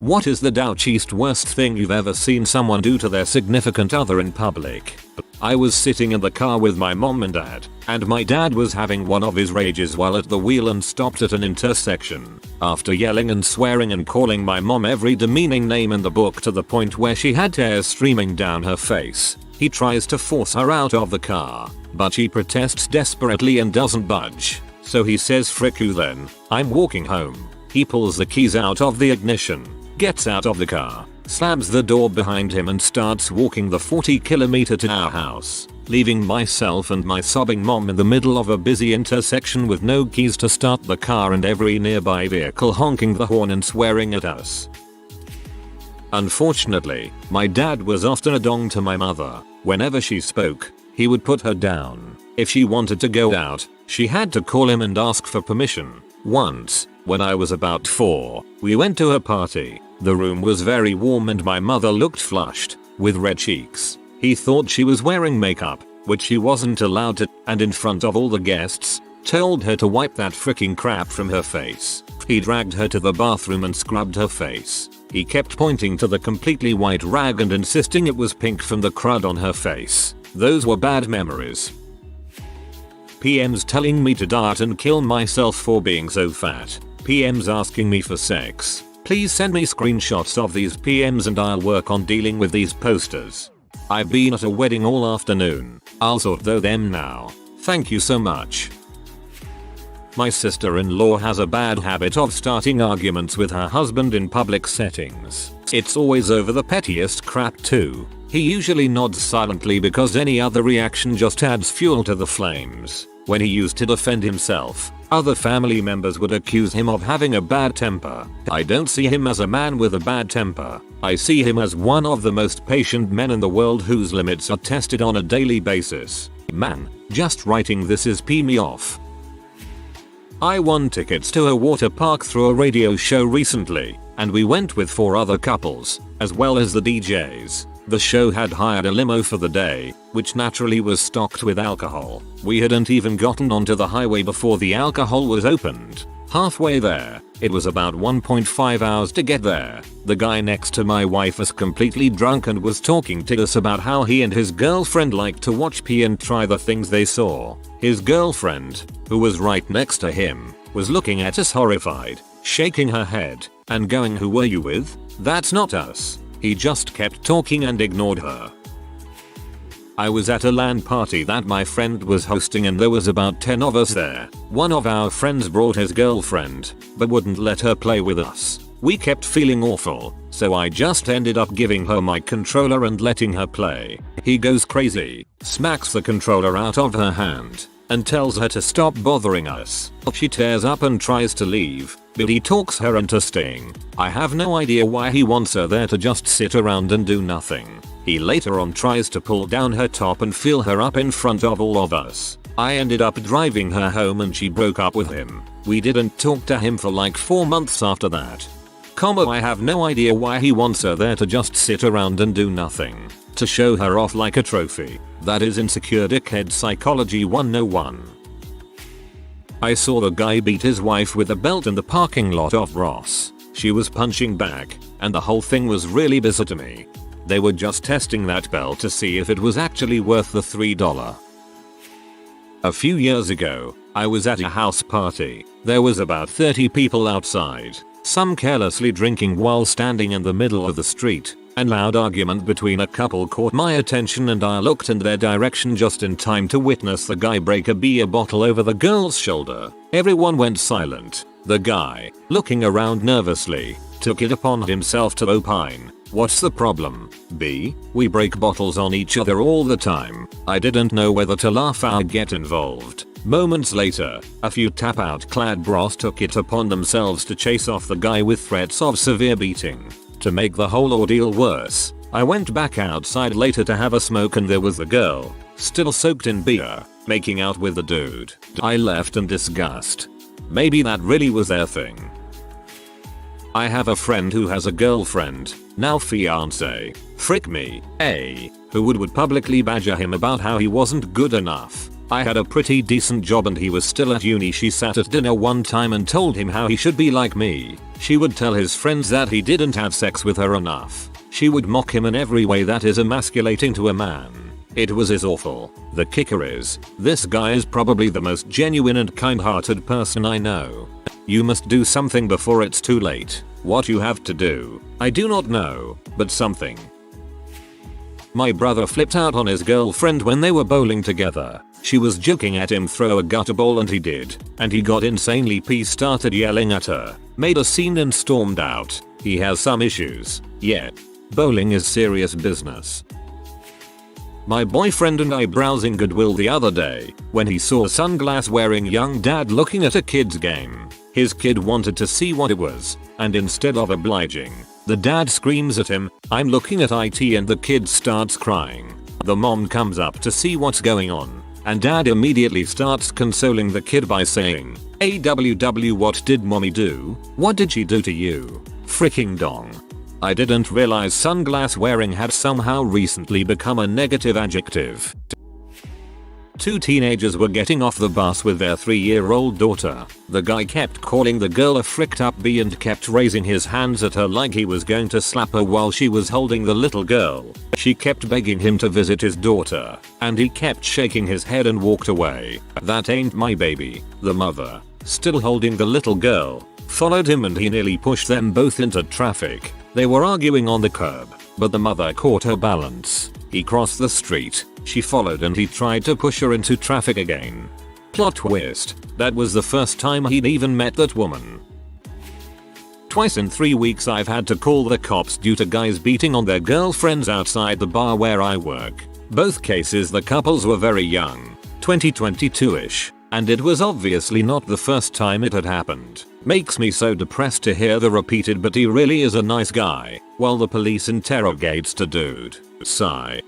What is the douchiest worst thing you've ever seen someone do to their significant other in public? I was sitting in the car with my mom and dad, and my dad was having one of his rages while at the wheel and stopped at an intersection. After yelling and swearing and calling my mom every demeaning name in the book to the point where she had tears streaming down her face, he tries to force her out of the car, but she protests desperately and doesn't budge. So he says frick you then, I'm walking home. He pulls the keys out of the ignition, gets out of the car, slams the door behind him and starts walking the 40km to our house, leaving myself and my sobbing mom in the middle of a busy intersection with no keys to start the car and every nearby vehicle honking the horn and swearing at us. Unfortunately, my dad was often a dong to my mother. Whenever she spoke, he would put her down. If she wanted to go out, she had to call him and ask for permission. Once, when I was about 4, we went to a party. The room was very warm and my mother looked flushed, with red cheeks. He thought she was wearing makeup, which she wasn't allowed to, and in front of all the guests, told her to wipe that freaking crap from her face. He dragged her to the bathroom and scrubbed her face. He kept pointing to the completely white rag and insisting it was pink from the crud on her face. Those were bad memories. PMs telling me to diet and kill myself for being so fat. PMs asking me for sex. Please send me screenshots of these PMs and I'll work on dealing with these posters. I've been at a wedding all afternoon. I'll sort through them now. Thank you so much. My sister-in-law has a bad habit of starting arguments with her husband in public settings. It's always over the pettiest crap too. He usually nods silently because any other reaction just adds fuel to the flames. When he used to defend himself, other family members would accuse him of having a bad temper. I don't see him as a man with a bad temper. I see him as one of the most patient men in the world whose limits are tested on a daily basis. Man, just writing this is pee me off. I won tickets to a water park through a radio show recently, and we went with 4 other couples, as well as the DJs. The show had hired a limo for the day, which naturally was stocked with alcohol. We hadn't even gotten onto the highway before the alcohol was opened. Halfway there, it was about 1.5 hours to get there. The guy next to my wife was completely drunk and was talking to us about how he and his girlfriend liked to watch pee and try the things they saw. His girlfriend, who was right next to him, was looking at us horrified, shaking her head, and going, "Who were you with? That's not us." He just kept talking and ignored her. I was at a LAN party that my friend was hosting and there was about 10 of us there. One of our friends brought his girlfriend, but wouldn't let her play with us. We kept feeling awful, so I just ended up giving her my controller and letting her play. He goes crazy, smacks the controller out of her hand, and tells her to stop bothering us. She tears up and tries to leave, but he talks her into staying. I have no idea why he wants her there to just sit around and do nothing. He later on tries to pull down her top and fill her up in front of all of us. I ended up driving her home and she broke up with him. We didn't talk to him for like 4 months after that. I have no idea why he wants her there to just sit around and do nothing. To show her off like a trophy. That is insecure dickhead psychology 101. I saw the guy beat his wife with a belt in the parking lot of Ross. She was punching back, and the whole thing was really bizarre to me. They were just testing that belt to see if it was actually worth the $3. A few years ago, I was at a house party. There was about 30 people outside, some carelessly drinking while standing in the middle of the street. A loud argument between a couple caught my attention and I looked in their direction just in time to witness the guy break a beer bottle over the girl's shoulder. Everyone went silent. The guy, looking around nervously, took it upon himself to opine, "What's the problem, B? We break bottles on each other all the time." I didn't know whether to laugh or get involved. Moments later, a few tap-out clad bros took it upon themselves to chase off the guy with threats of severe beating. To make the whole ordeal worse, I went back outside later to have a smoke and there was the girl, still soaked in beer, making out with the dude. I left in disgust. Maybe that really was their thing. I have a friend who has a girlfriend, now fiance, frick me, who would publicly badger him about how he wasn't good enough. I had a pretty decent job and he was still at uni. She sat at dinner one time and told him how he should be like me. She would tell his friends that he didn't have sex with her enough. She would mock him in every way that is emasculating to a man. It was awful. The kicker is, this guy is probably the most genuine and kind-hearted person I know. You must do something before it's too late. What you have to do, I do not know, but something. My brother flipped out on his girlfriend when they were bowling together. She was joking at him throw a gutter ball and he did. And he got insanely pissed, started yelling at her, made a scene and stormed out. He has some issues. Yeah. Bowling is serious business. My boyfriend and I browsing Goodwill the other day when he saw a sunglass wearing young dad looking at a kid's game. His kid wanted to see what it was, and instead of obliging, the dad screams at him, "I'm looking at IT," and the kid starts crying. The mom comes up to see what's going on, and dad immediately starts consoling the kid by saying, "AWW, what did mommy do? What did she do to you? Freaking dong." I didn't realize sunglass wearing had somehow recently become a negative adjective. Two teenagers were getting off the bus with their 3-year-old daughter. The guy kept calling the girl a fricked up bee and kept raising his hands at her like he was going to slap her while she was holding the little girl. She kept begging him to visit his daughter, and he kept shaking his head and walked away. "That ain't my baby." The mother, still holding the little girl, followed him and he nearly pushed them both into traffic. They were arguing on the curb, but the mother caught her balance. He crossed the street, she followed and he tried to push her into traffic again. Plot twist, that was the first time he'd even met that woman. Twice in 3 weeks I've had to call the cops due to guys beating on their girlfriends outside the bar where I work. Both cases the couples were very young, 2022-ish, and it was obviously not the first time it had happened. Makes me so depressed to hear the repeated "but he really is a nice guy" while the police interrogates the dude. Sigh.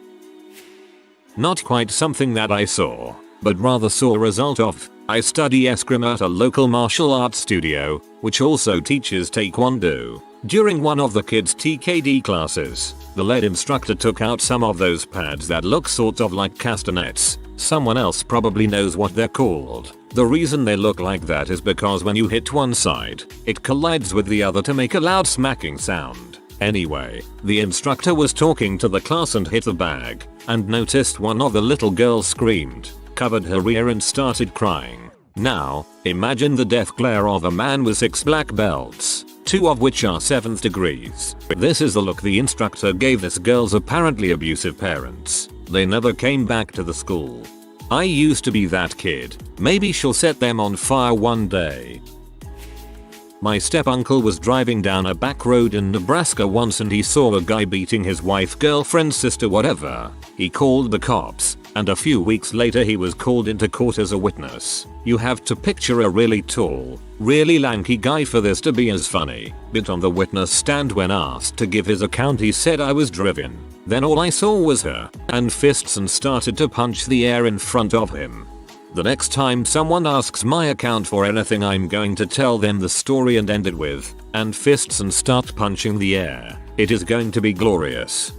Not quite something that I saw, but rather saw a result of. I study eskrima at a local martial arts studio, which also teaches taekwondo. During one of the kids' TKD classes, the lead instructor took out some of those pads that look sort of like castanets. Someone else probably knows what they're called. The reason they look like that is because when you hit one side, it collides with the other to make a loud smacking sound. Anyway, the instructor was talking to the class and hit the bag, and noticed one of the little girls screamed, covered her ear and started crying. Now, imagine the death glare of a man with 6 black belts, 2 of which are 7th degrees. This is the look the instructor gave this girl's apparently abusive parents. They never came back to the school. I used to be that kid. Maybe she'll set them on fire one day. My step-uncle was driving down a back road in Nebraska once and he saw a guy beating his wife, girlfriend, sister, whatever. He called the cops, and a few weeks later he was called into court as a witness. You have to picture a really tall, really lanky guy for this to be as funny. But on the witness stand when asked to give his account he said, "I was driven. Then all I saw was her," and fists, and started to punch the air in front of him. The next time someone asks my account for anything, I'm going to tell them the story and end it with, "and fists," and start punching the air. It is going to be glorious.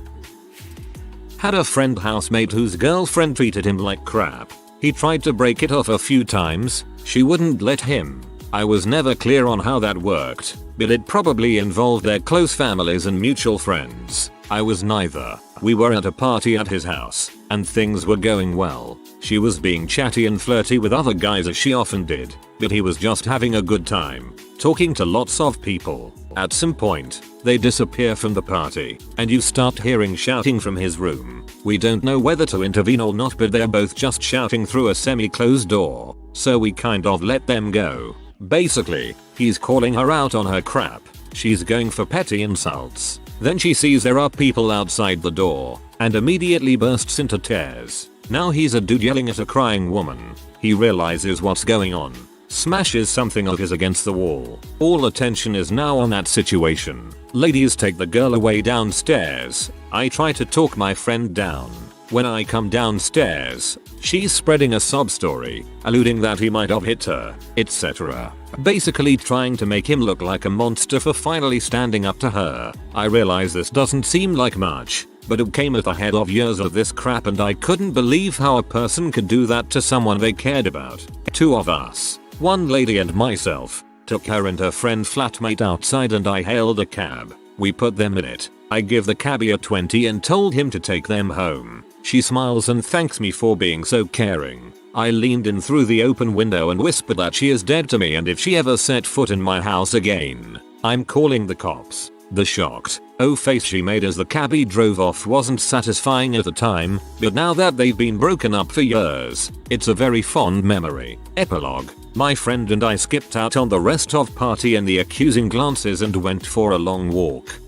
Had a friend housemate whose girlfriend treated him like crap. He tried to break it off a few times, she wouldn't let him. I was never clear on how that worked, but it probably involved their close families and mutual friends. I was neither. We were at a party at his house, and things were going well. She was being chatty and flirty with other guys as she often did, but he was just having a good time, talking to lots of people. At some point, they disappear from the party, and you start hearing shouting from his room. We don't know whether to intervene or not, but they're both just shouting through a semi-closed door, so we kind of let them go. Basically, he's calling her out on her crap. She's going for petty insults. Then she sees there are people outside the door, and immediately bursts into tears. Now he's a dude yelling at a crying woman. He realizes what's going on, smashes something of his against the wall. All attention is now on that situation. Ladies take the girl away downstairs. I try to talk my friend down. When I come downstairs, she's spreading a sob story, alluding that he might have hit her, etc. Basically trying to make him look like a monster for finally standing up to her. I realize this doesn't seem like much, but it came at the head of years of this crap and I couldn't believe how a person could do that to someone they cared about. Two of us, one lady and myself, took her and her friend flatmate outside and I hailed a cab. We put them in it. I give the cabbie a 20 and told him to take them home. She smiles and thanks me for being so caring. I leaned in through the open window and whispered that she is dead to me and if she ever set foot in my house again, I'm calling the cops. The shocked, oh face she made as the cabbie drove off wasn't satisfying at the time, but now that they've been broken up for years, it's a very fond memory. Epilogue. My friend and I skipped out on the rest of party and the accusing glances and went for a long walk.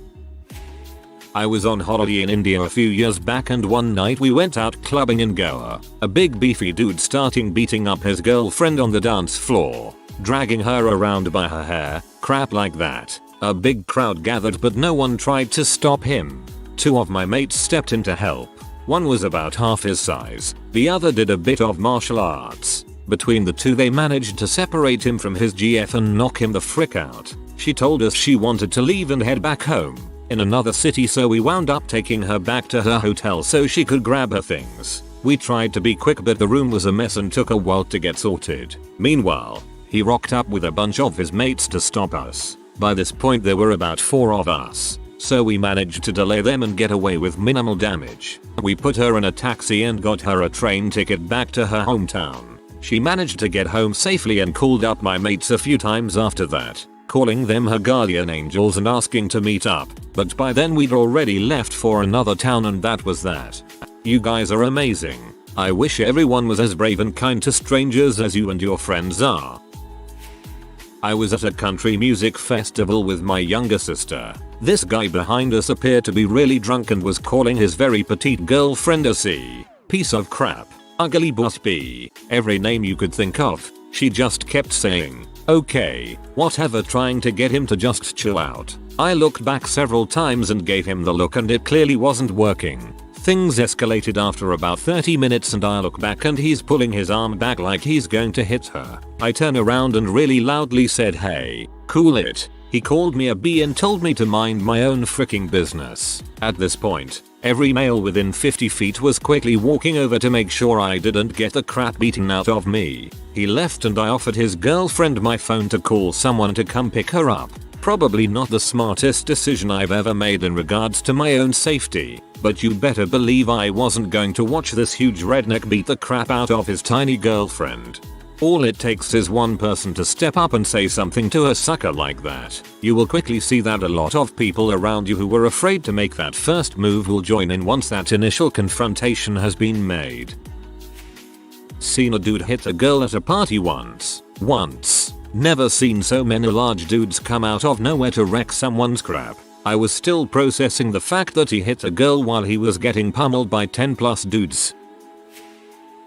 I was on holiday in India a few years back and one night we went out clubbing in Goa. A big beefy dude starting beating up his girlfriend on the dance floor, dragging her around by her hair, crap like that. A big crowd gathered but no one tried to stop him. Two of my mates stepped in to help. One was about half his size, the other did a bit of martial arts. Between the two they managed to separate him from his GF and knock him the frick out. She told us she wanted to leave and head back home in another city, so we wound up taking her back to her hotel so she could grab her things. We tried to be quick but the room was a mess and took a while to get sorted. Meanwhile, he rocked up with a bunch of his mates to stop us. By this point there were about 4 of us, so we managed to delay them and get away with minimal damage. We put her in a taxi and got her a train ticket back to her hometown. She managed to get home safely and called up my mates a few times after that, calling them her guardian angels and asking to meet up, but by then we'd already left for another town and that was that. You guys are amazing. I wish everyone was as brave and kind to strangers as you and your friends are. I was at a country music festival with my younger sister. This guy behind us appeared to be really drunk and was calling his very petite girlfriend a piece of crap, ugly boss B, every name you could think of. She just kept saying, okay, whatever, trying to get him to just chill out. I looked back several times and gave him the look and it clearly wasn't working. Things escalated after about 30 minutes and I look back and he's pulling his arm back like he's going to hit her. I turn around and really loudly said, hey, cool it. He called me a B and told me to mind my own freaking business. At this point, every male within 50 feet was quickly walking over to make sure I didn't get the crap beaten out of me. He left and I offered his girlfriend my phone to call someone to come pick her up. Probably not the smartest decision I've ever made in regards to my own safety, but you better believe I wasn't going to watch this huge redneck beat the crap out of his tiny girlfriend. All it takes is one person to step up and say something to a sucker like that. You will quickly see that a lot of people around you who were afraid to make that first move will join in once that initial confrontation has been made. Seen a dude hit a girl at a party once. Never seen so many large dudes come out of nowhere to wreck someone's crap. I was still processing the fact that he hit a girl while he was getting pummeled by 10 plus dudes.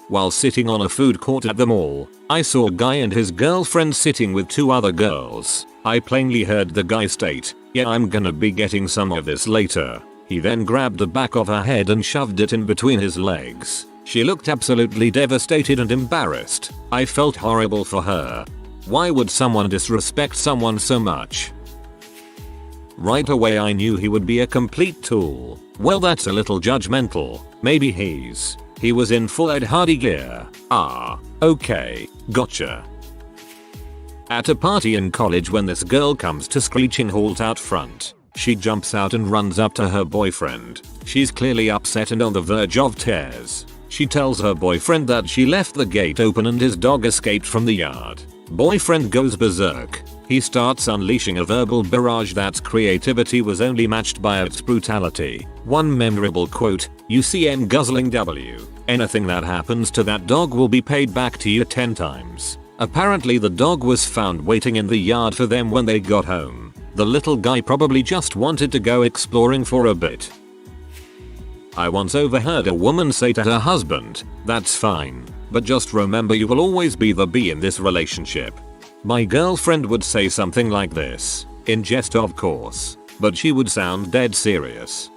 While sitting on a food court at the mall, I saw a guy and his girlfriend sitting with 2 other girls. I plainly heard the guy state, yeah, I'm gonna be getting some of this later. He then grabbed the back of her head and shoved it in between his legs. She looked absolutely devastated and embarrassed. I felt horrible for her. Why would someone disrespect someone so much? Right away I knew he would be a complete tool. Well, that's a little judgmental. Maybe he was in full Ed Hardy gear. Ah, okay, gotcha. At a party in college when this girl comes to screeching halt out front, she jumps out and runs up to her boyfriend. She's clearly upset and on the verge of tears. She tells her boyfriend that she left the gate open and his dog escaped from the yard. Boyfriend goes berserk. He starts unleashing a verbal barrage that's creativity was only matched by its brutality. One memorable quote, "UCM guzzling W. Anything that happens to that dog will be paid back to you 10 times. Apparently the dog was found waiting in the yard for them when they got home. The little guy probably just wanted to go exploring for a bit. I once overheard a woman say to her husband, "That's fine, but just remember you will always be the B in this relationship." My girlfriend would say something like this, in jest of course, but she would sound dead serious.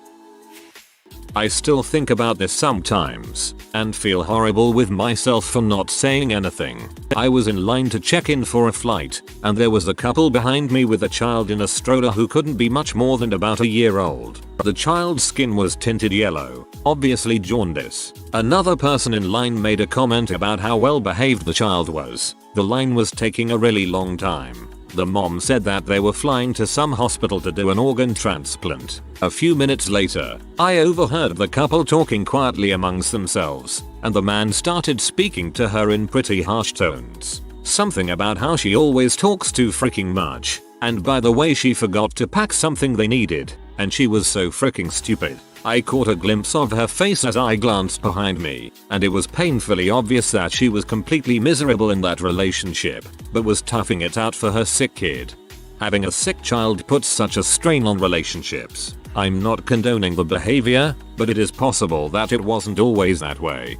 I still think about this sometimes and feel horrible with myself for not saying anything. I was in line to check in for a flight and there was a couple behind me with a child in a stroller who couldn't be much more than about a year old. The child's skin was tinted yellow, obviously jaundice. Another person in line made a comment about how well behaved the child was. The line was taking a really long time. The mom said that they were flying to some hospital to do an organ transplant. A few minutes later, I overheard the couple talking quietly amongst themselves, and the man started speaking to her in pretty harsh tones. Something about how she always talks too freaking much, and by the way she forgot to pack something they needed, and she was so freaking stupid. I caught a glimpse of her face as I glanced behind me, and it was painfully obvious that she was completely miserable in that relationship, but was toughing it out for her sick kid. Having a sick child puts such a strain on relationships. I'm not condoning the behavior, but it is possible that it wasn't always that way.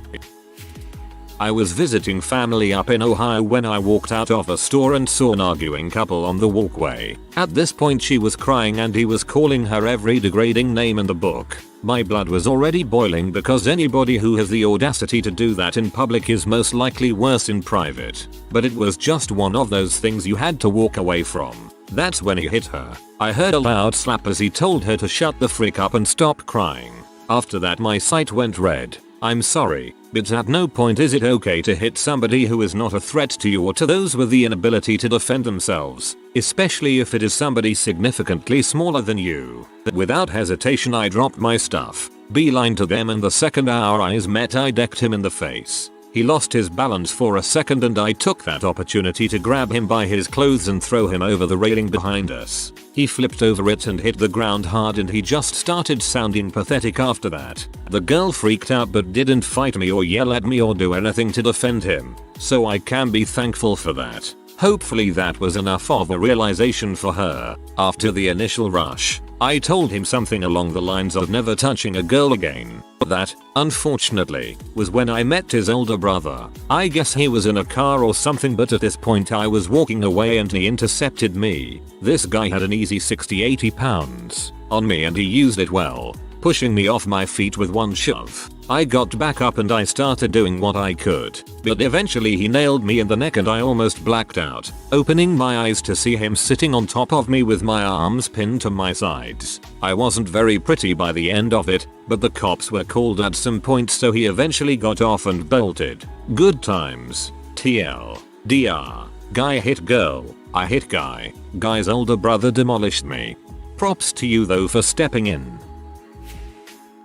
I was visiting family up in Ohio when I walked out of a store and saw an arguing couple on the walkway. At this point she was crying and he was calling her every degrading name in the book. My blood was already boiling because anybody who has the audacity to do that in public is most likely worse in private. But it was just one of those things you had to walk away from. That's when he hit her. I heard a loud slap as he told her to shut the frick up and stop crying. After that my sight went red. I'm sorry, but at no point is it okay to hit somebody who is not a threat to you or to those with the inability to defend themselves, especially if it is somebody significantly smaller than you. Without hesitation I dropped my stuff, beeline to them, and the second our eyes met I decked him in the face. He lost his balance for a second and I took that opportunity to grab him by his clothes and throw him over the railing behind us. He flipped over it and hit the ground hard and he just started sounding pathetic after that. The girl freaked out but didn't fight me or yell at me or do anything to defend him, so I can be thankful for that. Hopefully that was enough of a realization for her. After the initial rush, I told him something along the lines of never touching a girl again. That, unfortunately, was when I met his older brother. I guess he was in a car or something, but at this point I was walking away and he intercepted me. This guy had an easy 60-80 pounds on me and he used it well, pushing me off my feet with one shove. I got back up and I started doing what I could, but eventually he nailed me in the neck and I almost blacked out, opening my eyes to see him sitting on top of me with my arms pinned to my sides. I wasn't very pretty by the end of it, but the cops were called at some point so he eventually got off and bolted. Good times. TL. DR. Guy hit girl. I hit guy. Guy's older brother demolished me. Props to you though for stepping in.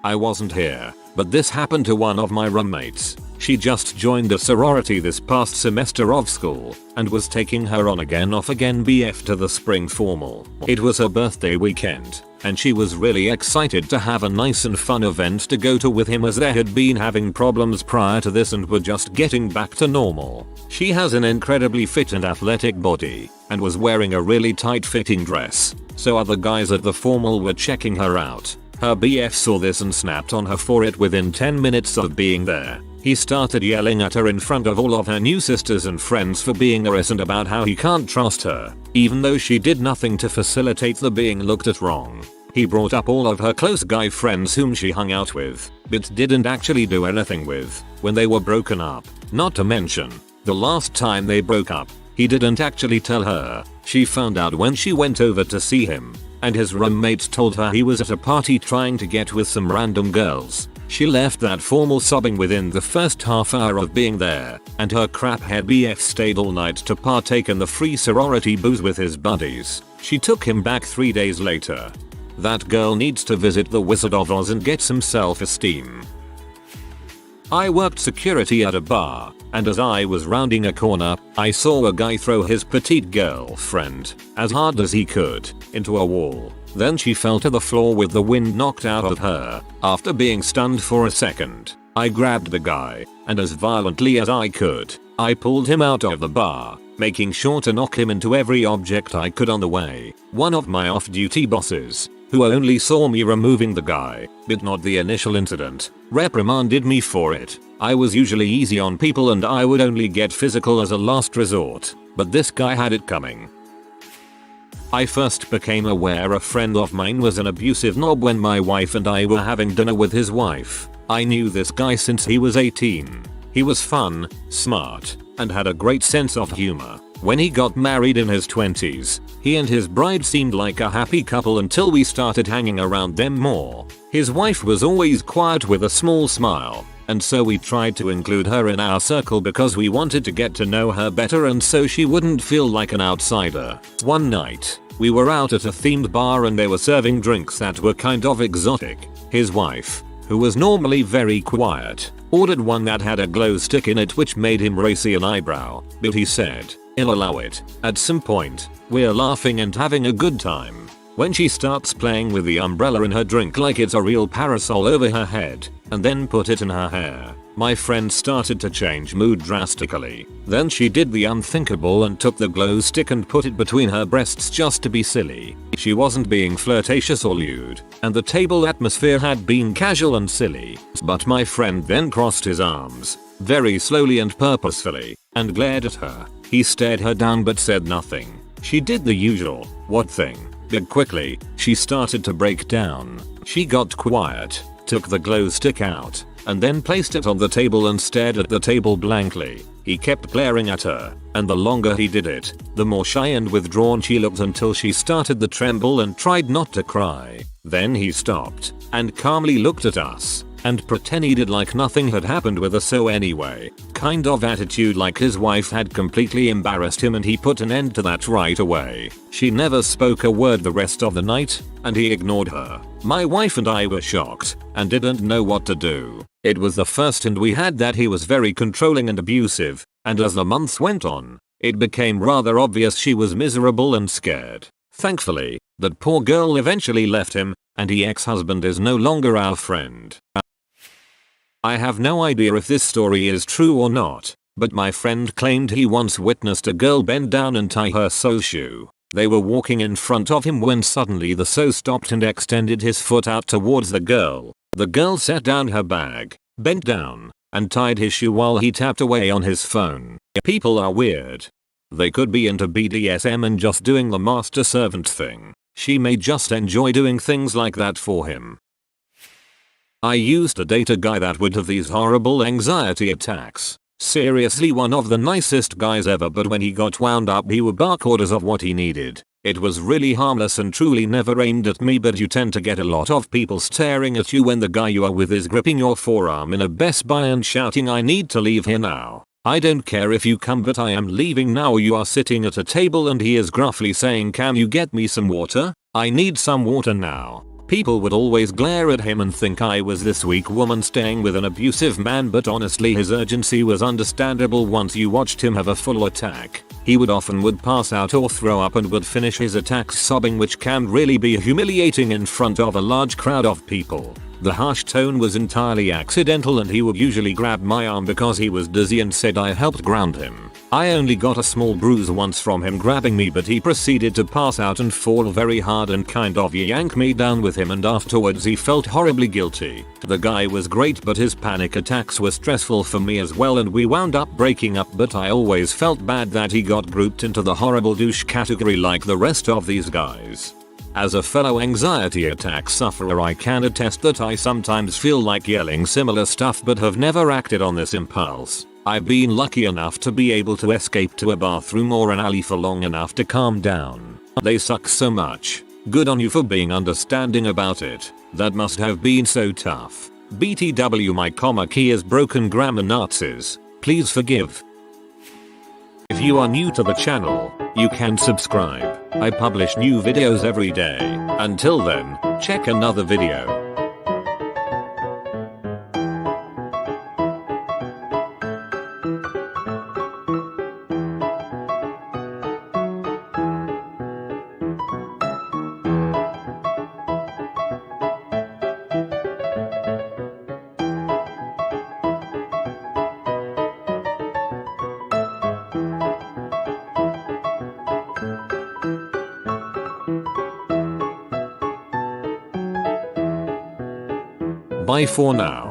I wasn't here, but this happened to one of my roommates. She just joined a sorority this past semester of school and was taking her on again off again BF to the spring formal. It was her birthday weekend and she was really excited to have a nice and fun event to go to with him as they had been having problems prior to this and were just getting back to normal. She has an incredibly fit and athletic body and was wearing a really tight fitting dress, so other guys at the formal were checking her out. Her BF saw this and snapped on her for it within 10 minutes of being there. He started yelling at her in front of all of her new sisters and friends for being a riss and about how he can't trust her, even though she did nothing to facilitate the being looked at wrong. He brought up all of her close guy friends whom she hung out with, but didn't actually do anything with, when they were broken up. Not to mention, the last time they broke up, he didn't actually tell her. She found out when she went over to see him, and his roommates told her he was at a party trying to get with some random girls. She left that formal sobbing within the first half hour of being there, and her craphead BF stayed all night to partake in the free sorority booze with his buddies. She took him back 3 days later. That girl needs to visit the Wizard of Oz and get some self-esteem. I worked security at a bar, and as I was rounding a corner, I saw a guy throw his petite girlfriend, as hard as he could, into a wall. Then she fell to the floor with the wind knocked out of her, after being stunned for a second. I grabbed the guy, and as violently as I could, I pulled him out of the bar, making sure to knock him into every object I could on the way. One of my off-duty bosses, who only saw me removing the guy, but not the initial incident, reprimanded me for it. I was usually easy on people and I would only get physical as a last resort, but this guy had it coming. I first became aware a friend of mine was an abusive knob when my wife and I were having dinner with his wife. I knew this guy since he was 18. He was fun, smart, and had a great sense of humor. When he got married in his 20s, he and his bride seemed like a happy couple until we started hanging around them more. His wife was always quiet with a small smile, and so we tried to include her in our circle because we wanted to get to know her better and so she wouldn't feel like an outsider. One night, we were out at a themed bar and they were serving drinks that were kind of exotic. His wife, who was normally very quiet, ordered one that had a glow stick in it which made him raise an eyebrow, but he said, "I'll allow it." At some point, we're laughing and having a good time, when she starts playing with the umbrella in her drink like it's a real parasol over her head, and then put it in her hair. My friend started to change mood drastically. Then she did the unthinkable and took the glow stick and put it between her breasts just to be silly. She wasn't being flirtatious or lewd, and the table atmosphere had been casual and silly. But my friend then crossed his arms, very slowly and purposefully, and glared at her. He stared her down but said nothing. She did the usual, "What thing?" But quickly, she started to break down. She got quiet, took the glow stick out, and then placed it on the table and stared at the table blankly. He kept glaring at her, and the longer he did it, the more shy and withdrawn she looked until she started to tremble and tried not to cry. Then he stopped, and calmly looked at us, and pretended like nothing had happened with us so anyway, kind of attitude like his wife had completely embarrassed him and he put an end to that right away. She never spoke a word the rest of the night, and he ignored her. My wife and I were shocked, and didn't know what to do. It was the first hint we had that he was very controlling and abusive, and as the months went on, it became rather obvious she was miserable and scared. Thankfully, that poor girl eventually left him, and the ex-husband is no longer our friend. I have no idea if this story is true or not, but my friend claimed he once witnessed a girl bend down and tie her sole shoe. They were walking in front of him when suddenly the sew stopped and extended his foot out towards the girl. The girl set down her bag, bent down, and tied his shoe while he tapped away on his phone. People are weird. They could be into BDSM and just doing the master-servant thing. She may just enjoy doing things like that for him. I used to date a guy that would have these horrible anxiety attacks. Seriously, one of the nicest guys ever, but when he got wound up he would bark orders of what he needed. It was really harmless and truly never aimed at me, but you tend to get a lot of people staring at you when the guy you are with is gripping your forearm in a Best Buy and shouting, "I need to leave here now. I don't care if you come, but I am leaving now." Or you are sitting at a table and he is gruffly saying, "Can you get me some water? I need some water now." People would always glare at him and think I was this weak woman staying with an abusive man, but honestly his urgency was understandable once you watched him have a full attack. He would pass out or throw up and would finish his attacks sobbing, which can really be humiliating in front of a large crowd of people. The harsh tone was entirely accidental and he would usually grab my arm because he was dizzy and said I helped ground him. I only got a small bruise once from him grabbing me, but he proceeded to pass out and fall very hard and kind of yank me down with him, and afterwards he felt horribly guilty. The guy was great, but his panic attacks were stressful for me as well, and we wound up breaking up, but I always felt bad that he got grouped into the horrible douche category like the rest of these guys. As a fellow anxiety attack sufferer, I can attest that I sometimes feel like yelling similar stuff but have never acted on this impulse. I've been lucky enough to be able to escape to a bathroom or an alley for long enough to calm down. They suck so much. Good on you for being understanding about it. That must have been so tough. BTW, my comma key is broken. Grammar Nazis. Please forgive. If you are new to the channel, you can subscribe. I publish new videos every day. Until then, check another video. Bye for now.